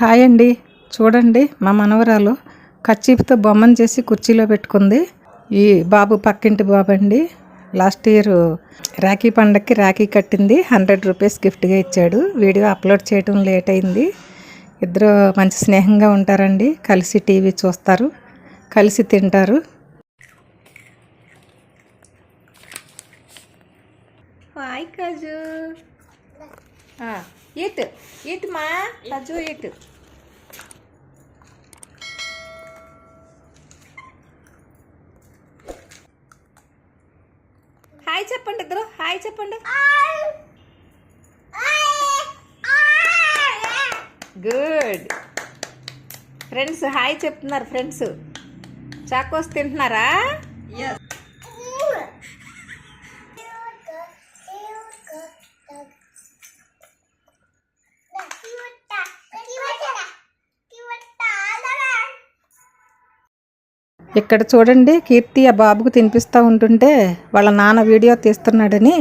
Hi అండి. చూడండి, మా మనవరాలు కర్చీఫ్తో బొమ్మను చేసి కుర్చీలో పెట్టుకుంది. ఈ బాబు పక్కింటి బాబు అండి. లాస్ట్ ఇయర్ రాఖీ పండగకి రాఖీ కట్టింది. 100 రూపీస్ గిఫ్ట్గా ఇచ్చాడు. వీడియో అప్లోడ్ చేయడం లేట్ అయింది. ఇద్దరు మంచి స్నేహంగా ఉంటారండి. కలిసి టీవీ చూస్తారు, కలిసి తింటారు. హాయ్ కాజు, ఇటు ఇటు మా కాజు ఇటు. హాయ్ చెప్పండి, ఇద్దరు హాయ్ చెప్పండి. గుడ్. ఫ్రెండ్స్ హాయ్ చెప్తున్నారు. ఫ్రెండ్స్ చాకోస్ తింటున్నారా? ఇక్కడ చూడండి, కీర్తి ఆ బాబుకు తినిపిస్తూ ఉంటుంటే వాళ్ళ నాన్న వీడియో తీస్తున్నాడని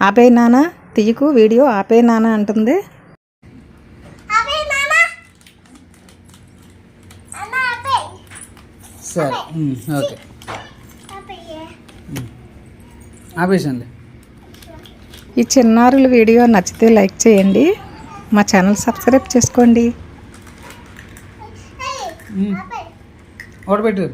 ఆపే నాన్న తీయకు వీడియో ఆపే నాన్న అంటుంది. సరే ఓకే ఆపేసండి. ఈ చిన్నారుల వీడియో నచ్చితే లైక్ చేయండి, మా ఛానల్ సబ్స్క్రైబ్ చేసుకోండి. ఓడబెట్టు.